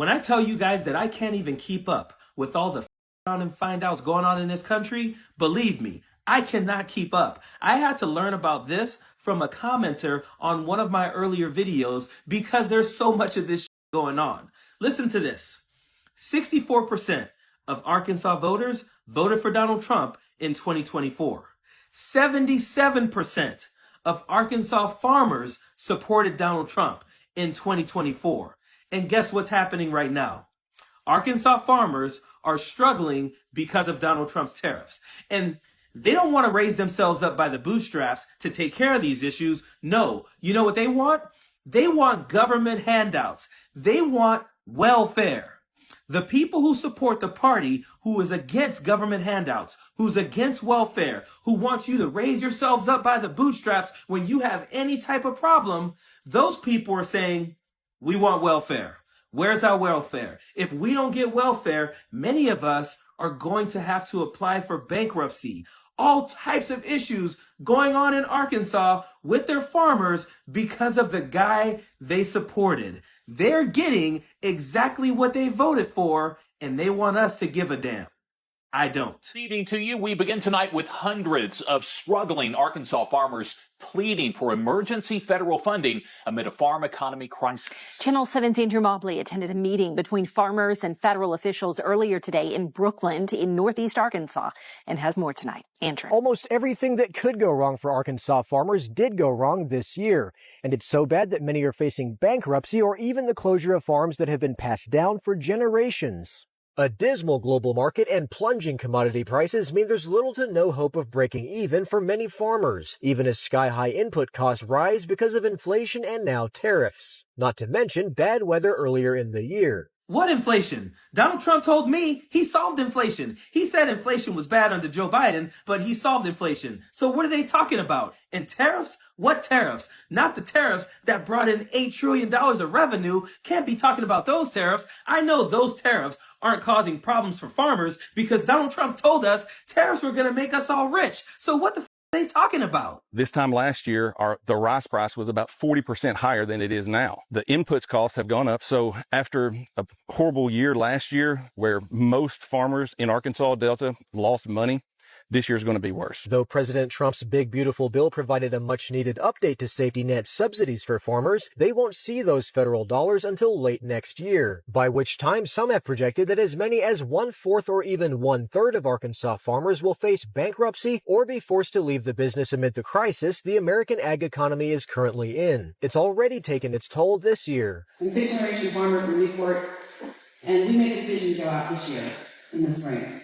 When I tell you guys that I can't even keep up with all the down and find outs going on in this country, believe me, I cannot keep up. I had to learn about this from a commenter on one of my earlier videos because there's so much of this going on. Listen to this. 64% of Arkansas voters voted for Donald Trump in 2024. 77% of Arkansas farmers supported Donald Trump in 2024. And guess what's happening right now? Arkansas farmers are struggling because of Donald Trump's tariffs. And they don't want to raise themselves up by the bootstraps to take care of these issues. No, you know what they want? They want government handouts. They want welfare. The people who support the party who is against government handouts, who's against welfare, who wants you to raise yourselves up by the bootstraps when you have any type of problem, those people are saying, we want welfare. Where's our welfare? If we don't get welfare, many of us are going to have to apply for bankruptcy. All types of issues going on in Arkansas with their farmers because of the guy they supported. They're getting exactly what they voted for, and they want us to give a damn. I don't. Evening to you. We begin tonight with hundreds of struggling Arkansas farmers pleading for emergency federal funding amid a farm economy crisis. Channel 7's Andrew Mobley attended a meeting between farmers and federal officials earlier today in Brookland in northeast Arkansas and has more tonight. Andrew. Almost everything that could go wrong for Arkansas farmers did go wrong this year. And it's so bad that many are facing bankruptcy or even the closure of farms that have been passed down for generations. A dismal global market and plunging commodity prices mean there's little to no hope of breaking even for many farmers, even as sky-high input costs rise because of inflation and now tariffs. Not to mention bad weather earlier in the year. What inflation? Donald Trump told me he solved inflation. He said inflation was bad under Joe Biden, but he solved inflation. So what are they talking about? And tariffs? What tariffs? Not the tariffs that brought in $8 trillion of revenue. Can't be talking about those tariffs. I know those tariffs aren't causing problems for farmers because Donald Trump told us tariffs were going to make us all rich. So what the are they talking about? This time last year, the rice price was about 40% higher than it is now. The inputs costs have gone up. So after a horrible year last year, where most farmers in Arkansas Delta lost money, this year's going to be worse. Though President Trump's big, beautiful bill provided a much-needed update to safety net subsidies for farmers, they won't see those federal dollars until late next year, by which time some have projected that as many as 1/4 or even 1/3 of Arkansas farmers will face bankruptcy or be forced to leave the business amid the crisis the American ag economy is currently in. It's already taken its toll this year. I'm a sixth-generation farmer from Newport, and we made a decision to go out this year in the spring.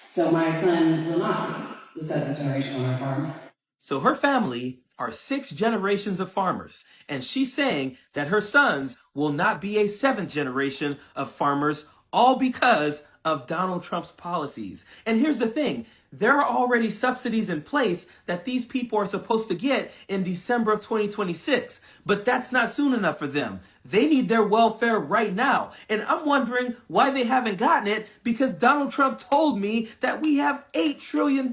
So my son will not be the seventh generation on our farm. So her family are 6 generations of farmers, and she's saying that her sons will not be a 7th generation of farmers, all because of Donald Trump's policies. And here's the thing. There are already subsidies in place that these people are supposed to get in December of 2026. But that's not soon enough for them. They need their welfare right now. And I'm wondering why they haven't gotten it, because Donald Trump told me that we have $8 trillion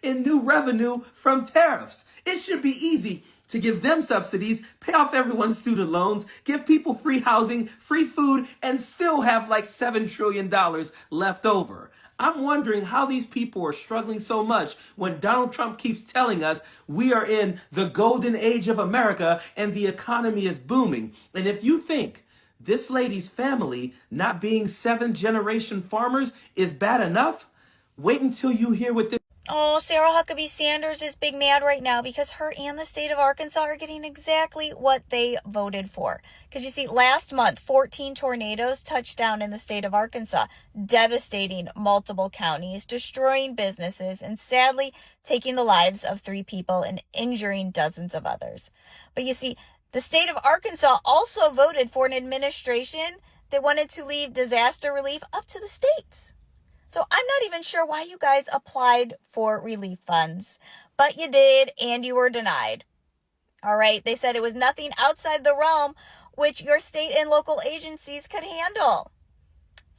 in new revenue from tariffs. It should be easy to give them subsidies, pay off everyone's student loans, give people free housing, free food, and still have like $7 trillion left over. I'm wondering how these people are struggling so much when Donald Trump keeps telling us we are in the golden age of America and the economy is booming. And if you think this lady's family not being 7th generation farmers is bad enough, wait until you hear what this. Oh, Sarah Huckabee Sanders is big mad right now because her and the state of Arkansas are getting exactly what they voted for. Because you see, last month, 14 tornadoes touched down in the state of Arkansas, devastating multiple counties, destroying businesses, and sadly taking the lives of 3 people and injuring dozens of others. But you see, the state of Arkansas also voted for an administration that wanted to leave disaster relief up to the states. So I'm not even sure why you guys applied for relief funds, but you did, and you were denied. All right, they said it was nothing outside the realm which your state and local agencies could handle.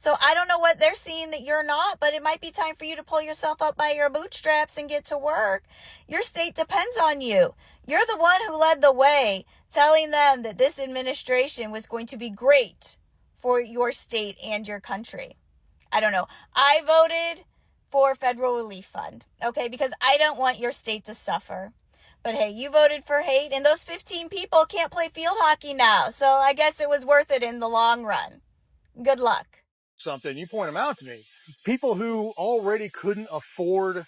So I don't know what they're seeing that you're not, but it might be time for you to pull yourself up by your bootstraps and get to work. Your state depends on you. You're the one who led the way, telling them that this administration was going to be great for your state and your country. I don't know. I voted for federal relief fund, okay, because I don't want your state to suffer. But hey, you voted for hate, and those 15 people can't play field hockey now. So I guess it was worth it in the long run. Good luck. Something, you point them out to me. People who already couldn't afford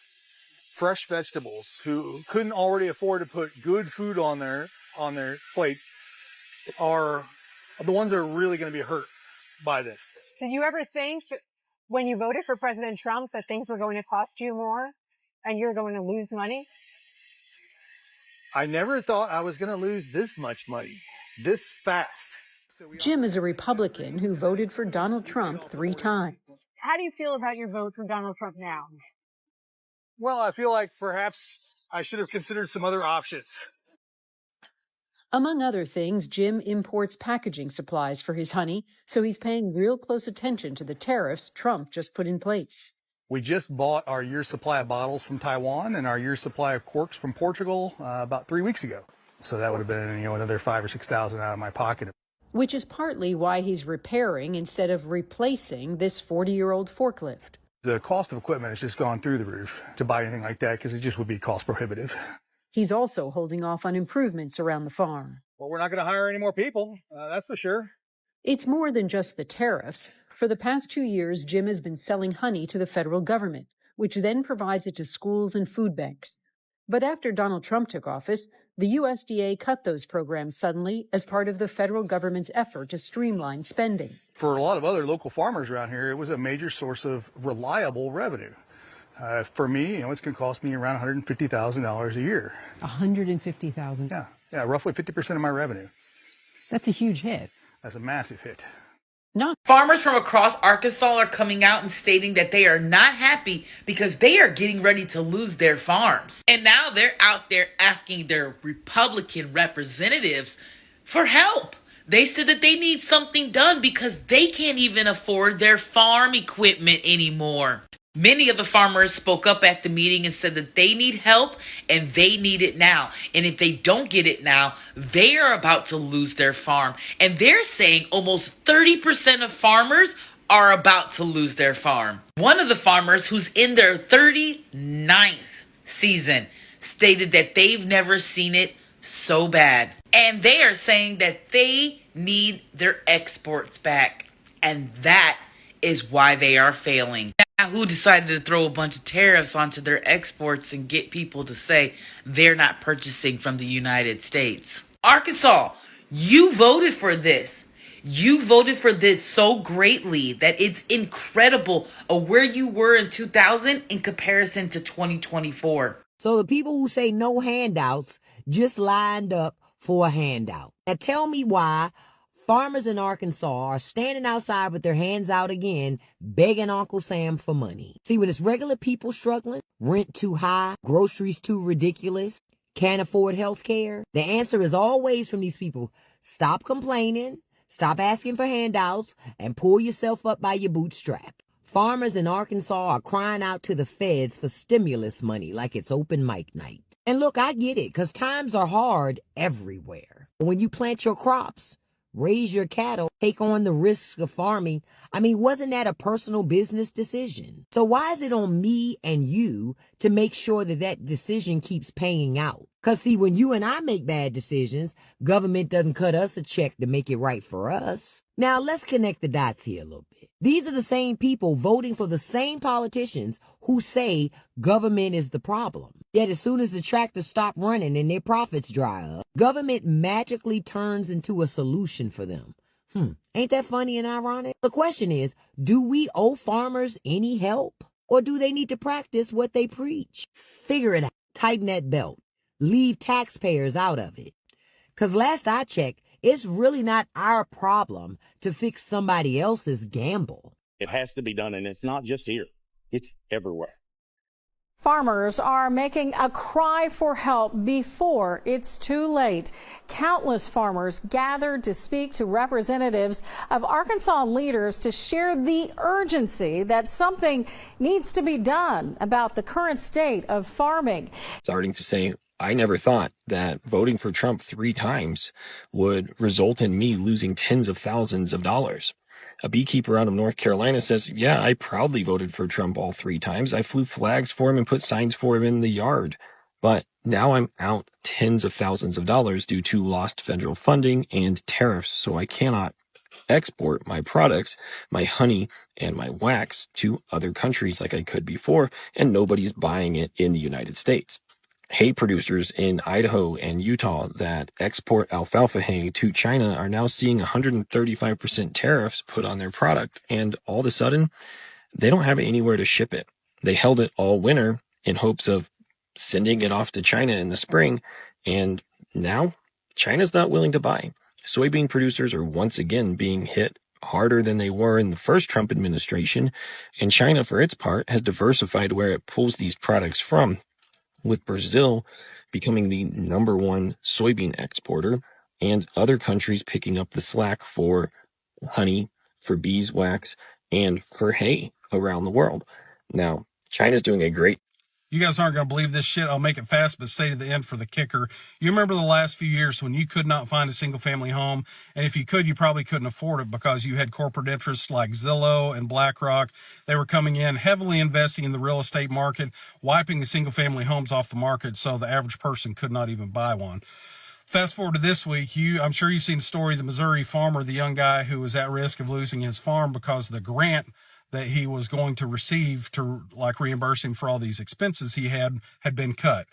fresh vegetables, who couldn't already afford to put good food on their plate, are the ones that are really going to be hurt by this. Did you ever think when you voted for President Trump that things were going to cost you more and you're going to lose money? I never thought I was going to lose this much money this fast. Jim is a Republican who voted for Donald Trump 3 times. How do you feel about your vote for Donald Trump now? Well, I feel like perhaps I should have considered some other options. Among other things, Jim imports packaging supplies for his honey, so he's paying real close attention to the tariffs Trump just put in place. We just bought our year's supply of bottles from Taiwan and our year's supply of corks from Portugal about 3 weeks ago. So that would have been, another $5,000 or $6,000 out of my pocket. Which is partly why he's repairing instead of replacing this 40-year-old forklift. The cost of equipment has just gone through the roof to buy anything like that because it just would be cost prohibitive. He's also holding off on improvements around the farm. Well, we're not going to hire any more people, that's for sure. It's more than just the tariffs. For the past 2 years, Jim has been selling honey to the federal government, which then provides it to schools and food banks. But after Donald Trump took office, the USDA cut those programs suddenly as part of the federal government's effort to streamline spending. For a lot of other local farmers around here, it was a major source of reliable revenue. For me, it's going to cost me around $150,000 a year. $150,000? Yeah, roughly 50% of my revenue. That's a huge hit. That's a massive hit. Farmers from across Arkansas are coming out and stating that they are not happy because they are getting ready to lose their farms. And now they're out there asking their Republican representatives for help. They said that they need something done because they can't even afford their farm equipment anymore. Many of the farmers spoke up at the meeting and said that they need help and they need it now. And if they don't get it now, they are about to lose their farm. And they're saying almost 30% of farmers are about to lose their farm. One of the farmers, who's in their 39th season, stated that they've never seen it so bad. And they are saying that they need their exports back. And that is why they are failing. Now, who decided to throw a bunch of tariffs onto their exports and get people to say they're not purchasing from the United States? Arkansas, you voted for this. You voted for this so greatly that it's incredible of where you were in 2000 in comparison to 2024. So the people who say no handouts just lined up for a handout. Now tell me why farmers in Arkansas are standing outside with their hands out again, begging Uncle Sam for money. See, when it's regular people struggling, rent too high, groceries too ridiculous, can't afford health care, the answer is always from these people: stop complaining, stop asking for handouts, and pull yourself up by your bootstrap. Farmers in Arkansas are crying out to the feds for stimulus money like it's open mic night. And look, I get it, because times are hard everywhere. When you plant your crops, raise your cattle, take on the risks of farming, wasn't that a personal business decision? So why is it on me and you to make sure that that decision keeps paying out? Because see, when you and I make bad decisions, government doesn't cut us a check to make it right for us. Now, let's connect the dots here a little bit. These are the same people voting for the same politicians who say government is the problem. Yet as soon as the tractors stop running and their profits dry up, government magically turns into a solution for them. Ain't that funny and ironic? The question is, do we owe farmers any help? Or do they need to practice what they preach? Figure it out. Tighten that belt. Leave taxpayers out of it. Because last I checked, it's really not our problem to fix somebody else's gamble. It has to be done, and it's not just here. It's everywhere. Farmers are making a cry for help before it's too late. Countless farmers gathered to speak to representatives of Arkansas leaders to share the urgency that something needs to be done about the current state of farming. Starting to say, I never thought that voting for Trump 3 times would result in me losing tens of thousands of dollars. A beekeeper out of North Carolina says, yeah, I proudly voted for Trump all 3 times. I flew flags for him and put signs for him in the yard. But now I'm out tens of thousands of dollars due to lost federal funding and tariffs, so I cannot export my products, my honey and my wax, to other countries like I could before, and nobody's buying it in the United States. Hay producers in Idaho and Utah that export alfalfa hay to China are now seeing 135% tariffs put on their product, and all of a sudden, they don't have anywhere to ship it. They held it all winter in hopes of sending it off to China in the spring, and now China's not willing to buy. Soybean producers are once again being hit harder than they were in the first Trump administration, and China, for its part, has diversified where it pulls these products from, with Brazil becoming the #1 soybean exporter and other countries picking up the slack for honey, for beeswax, and for hay around the world. Now, China's doing a great. You guys aren't going to believe this shit. I'll make it fast, but stay to the end for the kicker. You remember the last few years when you could not find a single-family home, and if you could, you probably couldn't afford it because you had corporate interests like Zillow and BlackRock. They were coming in, heavily investing in the real estate market, wiping the single-family homes off the market so the average person could not even buy one. Fast forward to this week, I'm sure you've seen the story of the Missouri farmer, the young guy who was at risk of losing his farm because the grant that he was going to receive to reimburse him for all these expenses he had been cut.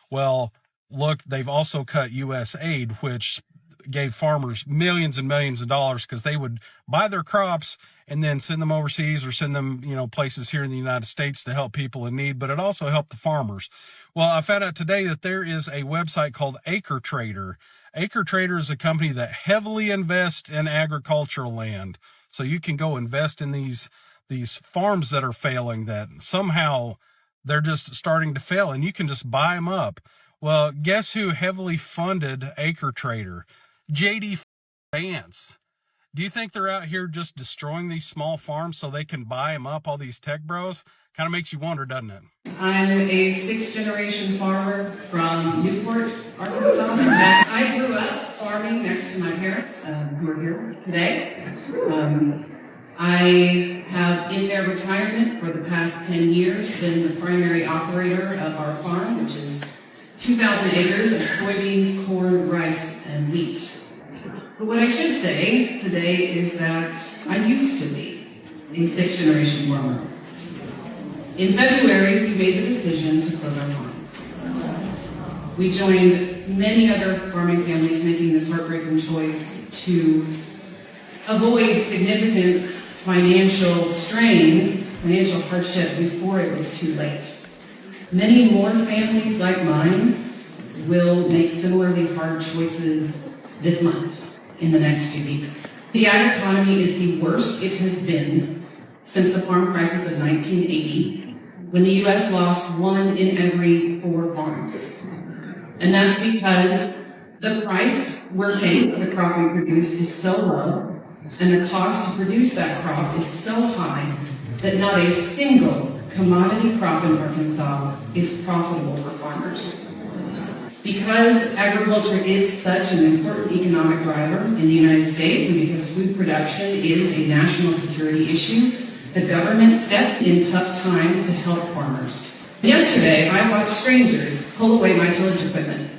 Well, look, they've also cut U.S. aid, which gave farmers millions and millions of dollars because they would buy their crops and then send them overseas or send them, places here in the United States to help people in need. But it also helped the farmers. Well, I found out today that there is a website called Acre Trader. Acre Trader is a company that heavily invests in agricultural land. So you can go invest in these farms that are failing, that somehow they're just starting to fail, and you can just buy them up. Well, guess who heavily funded Acre Trader? J.D. Vance. Do you think they're out here just destroying these small farms so they can buy them up, all these tech bros? Kind of makes you wonder, doesn't it? I'm a 6th-generation farmer from Newport, Arkansas. I grew up farming next to my parents, who are here today. I have, in their retirement for the past 10 years, been the primary operator of our farm, which is 2,000 acres of soybeans, corn, rice, and wheat. But what I should say today is that I used to be a 6th-generation farmer. In February, we made the decision to close our farm. We joined many other farming families making this heartbreaking choice to avoid significant financial strain, financial hardship before it was too late. Many more families like mine will make similarly hard choices this month, in the next few weeks. The ag economy is the worst it has been since the farm crisis of 1980, when the U.S. lost 1 in every 4 farms. And that's because the price we're paying for the crop we produce is so low, and the cost to produce that crop is so high that not a single commodity crop in Arkansas is profitable for farmers. Because agriculture is such an important economic driver in the United States, and because food production is a national security issue, the government steps in tough times to help farmers. Yesterday, I watched strangers pull away my tillage equipment.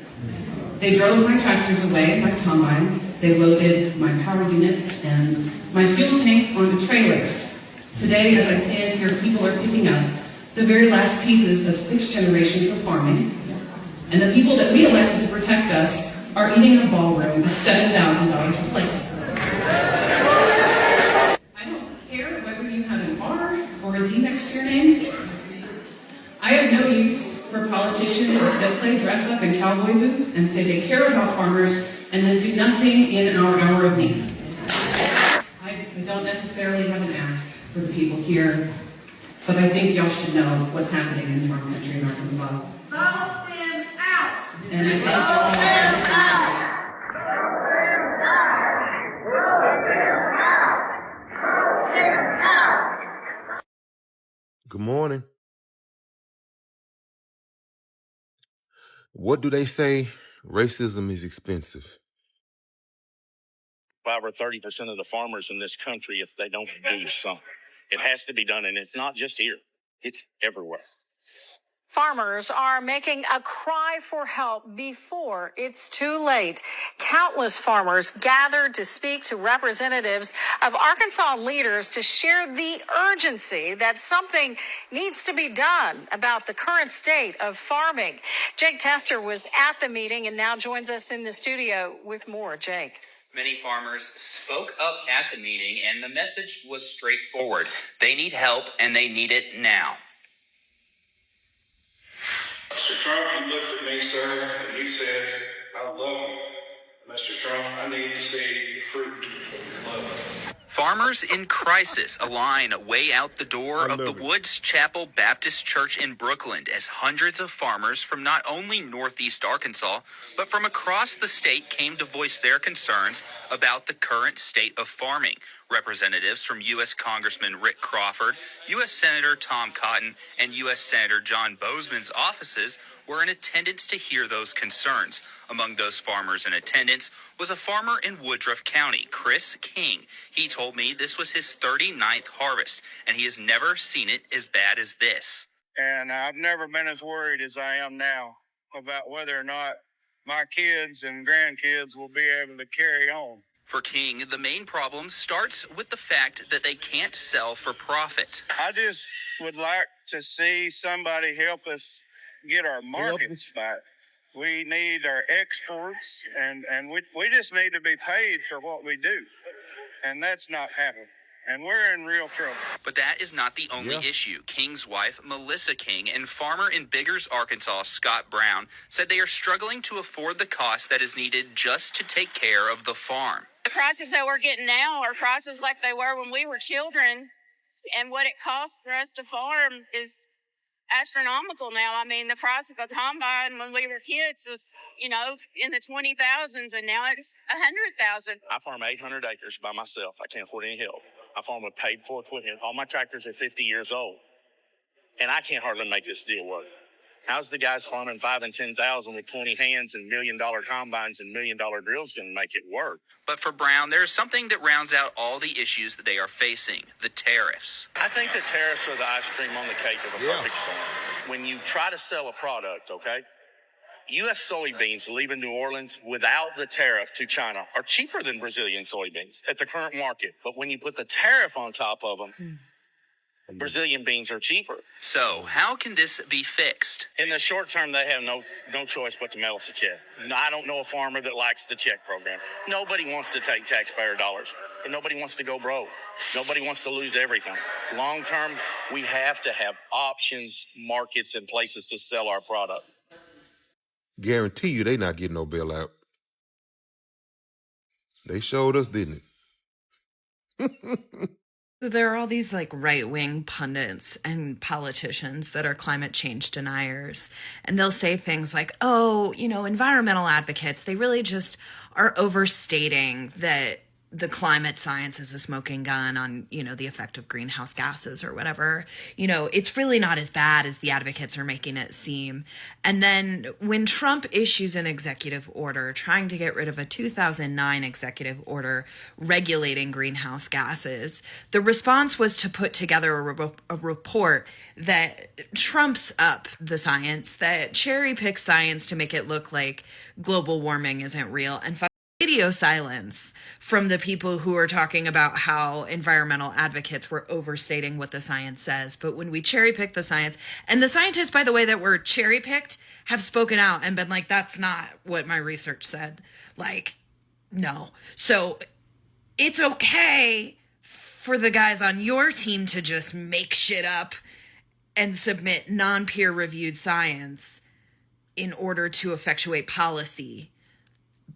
They drove my tractors away, my combines. They loaded my power units and my fuel tanks onto trailers. Today, as I stand here, people are picking up the very last pieces of 6 generations of farming. And the people that we elected to protect us are eating in a ballroom at $7,000 a plate. I don't care whether you have an R or a D next to your name. I have no use for politicians that play dress up in cowboy boots and say they care about farmers and then do nothing in our hour of need. I don't necessarily have an ask for the people here But I think y'all should know what's happening in farm country in Arkansas. Vote them out! And I think y'all have Good morning. What do they say? Racism is expensive. Over 30% of the farmers in this country, if they don't do something, it has to be done. And it's not just here, it's everywhere. Farmers are making a cry for help before it's too late. Countless farmers gathered to speak to representatives of Arkansas leaders to share the urgency that something needs to be done about the current state of farming. Jake Tester was at the meeting and now joins us in the studio with more. Jake. Many farmers spoke up at the meeting, and the message was straightforward. They need help, and they need it now. Mr. Trump, he looked at me, sir, and he said, I love you. Mr. Trump, I need to see the fruit of your love. Farmers in crisis align way out the door of the Woods Chapel Baptist Church in Brooklyn as hundreds of farmers from not only Northeast Arkansas, but from across the state came to voice their concerns about the current state of farming. Representatives from U.S. Congressman Rick Crawford, U.S. Senator Tom Cotton, and U.S. Senator John Boozman's offices were in attendance to hear those concerns. Among those farmers in attendance was a farmer in Woodruff County, Chris King. He told me this was his 39th harvest, and he has never seen it as bad as this. And I've never been as worried as I am now about whether or not my kids and grandkids will be able to carry on. For King, the main problem starts with the fact that they can't sell for profit. I just would like to see somebody help us get our markets back. We need our exports, and we just need to be paid for what we do. And that's not happening. And we're in real trouble. But that is not the only issue. King's wife, Melissa King, and farmer in Biggers, Arkansas, Scott Brown, said they are struggling to afford the cost that is needed just to take care of the farm. The prices that we're getting now are prices like they were when we were children, and what it costs for us to farm is astronomical now. I mean, the price of a combine when we were kids was, in the 20,000s, and now it's 100,000. I farm 800 acres by myself. I can't afford any help. I farm with paid for equipment. All my tractors are 50 years old, and I can't hardly make this deal work. How's the guys farming 5 and 10,000 with 20 hands and $1 million combines and $1 million drills going to make it work? But for Brown, there's something that rounds out all the issues that they are facing, the tariffs. I think the tariffs are the ice cream on the cake of a perfect storm. When you try to sell a product, okay, U.S. soybeans leaving New Orleans without the tariff to China are cheaper than Brazilian soybeans at the current market. But when you put the tariff on top of them, Brazilian beans are cheaper. So how can this be fixed? In the short term, they have no choice but to mail us a check. I don't know a farmer that likes the check program. Nobody wants to take taxpayer dollars, and nobody wants to go broke. Nobody wants to lose everything. Long term, we have to have options, markets, and places to sell our product. Guarantee you they not getting no bailout. They showed us, didn't it? There are all these right-wing pundits and politicians that are climate change deniers, and they'll say things like, environmental advocates, they really just are overstating that the climate science is a smoking gun on, the effect of greenhouse gases or whatever. It's really not as bad as the advocates are making it seem. And then when Trump issues an executive order trying to get rid of a 2009 executive order regulating greenhouse gases, the response was to put together a report that trumps up the science, that cherry picks science to make it look like global warming isn't real, and radio silence from the people who are talking about how environmental advocates were overstating what the science says. But when we cherry pick the science, and the scientists, by the way, that were cherry picked have spoken out and been like, that's not what my research said. No. So it's okay for the guys on your team to just make shit up and submit non-peer reviewed science in order to effectuate policy.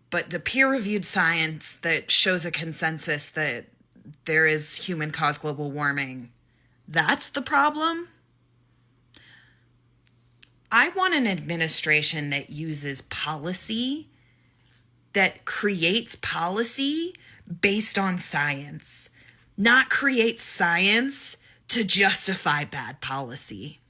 But the peer-reviewed science that shows a consensus that there is human-caused global warming, That's the problem? I want an administration that uses policy, that creates policy based on science, not creates science to justify bad policy.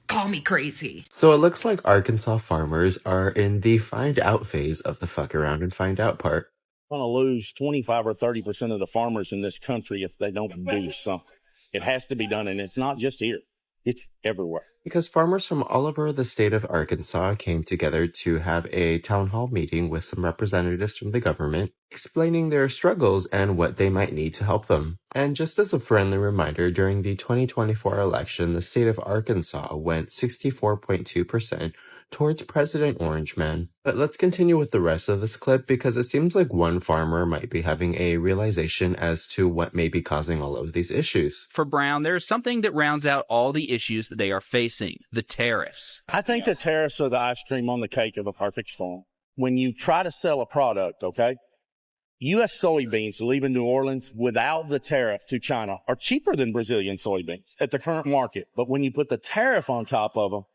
Call me crazy. So it looks like Arkansas farmers are in the find out phase of the fuck around and find out part. Going to lose 25 or 30% of the farmers in this country if they don't do something. It has to be done, and it's not just here. It's everywhere. Because farmers from all over the state of Arkansas came together to have a town hall meeting with some representatives from the government, explaining their struggles and what they might need to help them. And just as a friendly reminder, during the 2024 election, the state of Arkansas went 64.2% towards President Orange Man. But let's continue with the rest of this clip because it seems like one farmer might be having a realization as to what may be causing all of these issues. For Brown, there's something that rounds out all the issues that they are facing, the tariffs. I think the tariffs are the ice cream on the cake of a perfect storm. When you try to sell a product, okay, U.S. soybeans leaving New Orleans without the tariff to China are cheaper than Brazilian soybeans at the current market. But when you put the tariff on top of them,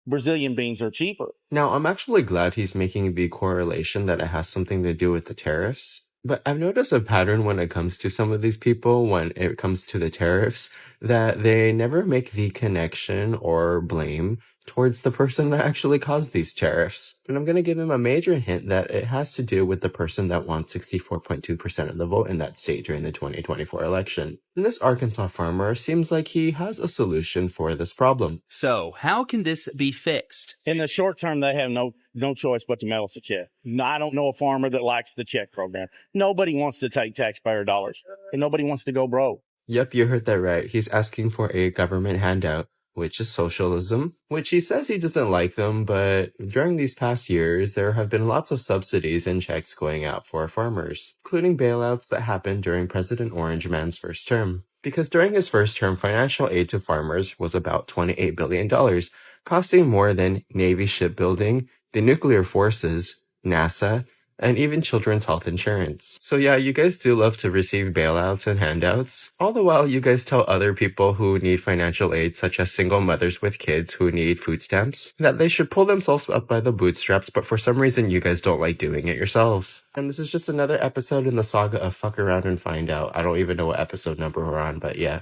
Brazilian beans are cheaper. Now, I'm actually glad he's making the correlation that it has something to do with the tariffs. But I've noticed a pattern when it comes to some of these people, when it comes to the tariffs, that they never make the connection or blame towards the person that actually caused these tariffs. And I'm going to give him a major hint that it has to do with the person that won 64.2% of the vote in that state during the 2024 election. And this Arkansas farmer seems like he has a solution for this problem. So, how can this be fixed? In the short term, they have no choice but to mail us a check. No, I don't know a farmer that likes the check program. Nobody wants to take taxpayer dollars, and nobody wants to go broke. Yep, you heard that right. He's asking for a government handout, which is socialism, which he says he doesn't like them, but during these past years, there have been lots of subsidies and checks going out for farmers, including bailouts that happened during President Orange Man's first term. Because during his first term, financial aid to farmers was about $28 billion, costing more than Navy shipbuilding, the nuclear forces, NASA, and even children's health insurance. So yeah, you guys do love to receive bailouts and handouts. All the while, you guys tell other people who need financial aid, such as single mothers with kids who need food stamps, that they should pull themselves up by the bootstraps, but for some reason you guys don't like doing it yourselves. And this is just another episode in the saga of Fuck Around and Find Out. I don't even know what episode number we're on, but yeah.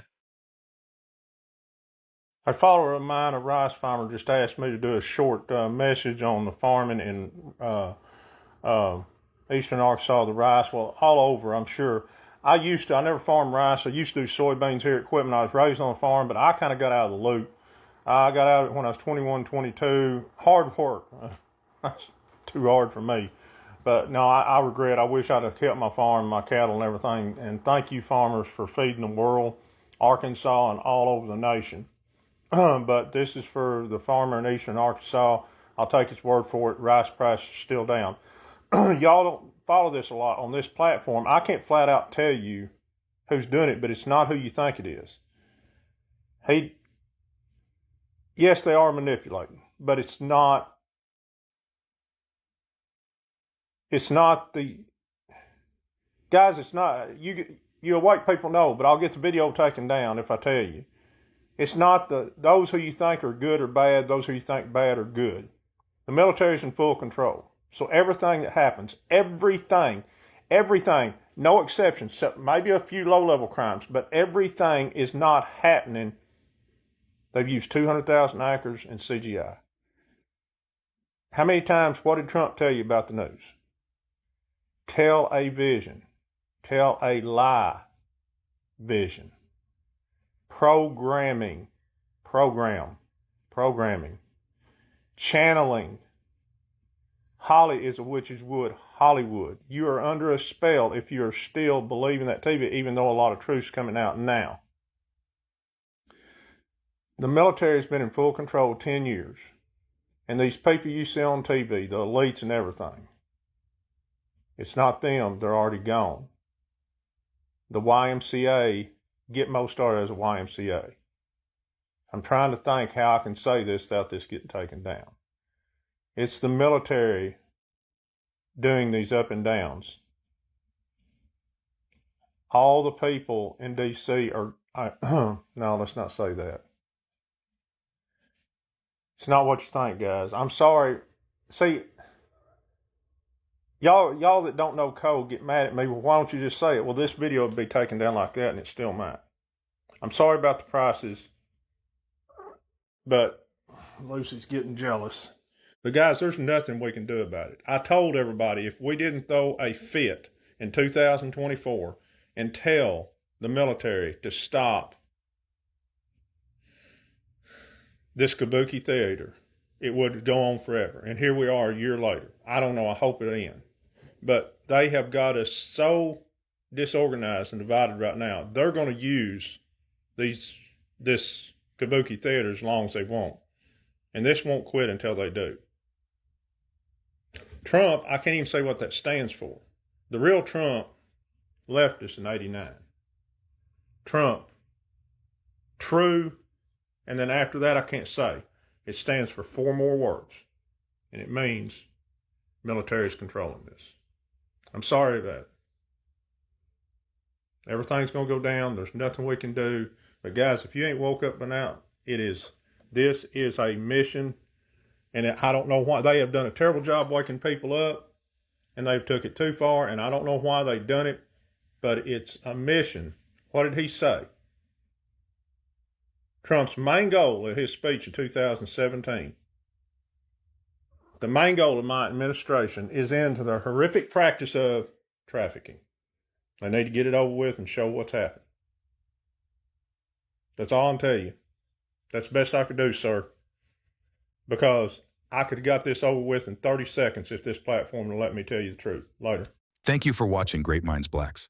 A follower of mine, a rice farmer, just asked me to do a short message on the farming in eastern Arkansas, the rice. Well, all over, I'm sure. I never farmed rice. I used to do soybeans here at Quitman. I was raised on a farm, but I kind of got out of the loop. I got out of it when I was 21, 22. Hard work. That's too hard for me. But no, I regret. I wish I'd have kept my farm, my cattle and everything. And thank you, farmers, for feeding the world, Arkansas, and all over the nation. But this is for the farmer in eastern Arkansas. I'll take his word for it. Rice prices are still down. Y'all don't follow this a lot on this platform. I can't flat out tell you who's doing it, but it's not who you think it is. Yes, they are manipulating, but it's not the guys. It's not you awake people know, but I'll get the video taken down if I tell you. It's not those who you think are good or bad. Those who you think bad or good. The military's in full control. So everything that happens, everything, no exceptions, except maybe a few low-level crimes, but everything is not happening. They've used 200,000 acres in CGI. How many times, what did Trump tell you about the news? Tell a vision. Tell a lie vision. Programming. Channeling. Holly is a witch's wood. Hollywood. You are under a spell if you are still believing that TV, even though a lot of truth's coming out now. The military has been in full control 10 years. And these people you see on TV, the elites and everything, it's not them. They're already gone. The YMCA, Gitmo started as a YMCA. I'm trying to think how I can say this without this getting taken down. It's the military doing these up and downs. All the people in D.C. are No, let's not say that. It's not what you think, guys. I'm sorry. See, y'all that don't know code get mad at me. Well, why don't you just say it? Well, this video would be taken down like that, and it still might. I'm sorry about the prices, but Lucy's getting jealous. But guys, there's nothing we can do about it. I told everybody if we didn't throw a fit in 2024 and tell the military to stop this kabuki theater, it would go on forever. And here we are a year later. I don't know. I hope it ends. But they have got us so disorganized and divided right now. They're going to use this kabuki theater as long as they want. And this won't quit until they do. Trump, I can't even say what that stands for. The real Trump left us in 89. Trump, true, and then after that I can't say. It stands for 4 more words. And it means military is controlling this. I'm sorry about it. Everything's going to go down. There's nothing we can do. But guys, if you ain't woke up by now, this is a mission. And I don't know why. They have done a terrible job waking people up. And they've took it too far. And I don't know why they've done it. But it's a mission. What did he say? Trump's main goal at his speech in 2017. The main goal of my administration is into the horrific practice of trafficking. They need to get it over with and show what's happened. That's all I'm telling you. That's the best I could do, sir. Because I could have got this over with in 30 seconds if this platform would let me tell you the truth. Later. Thank you for watching Great Minds Blacks.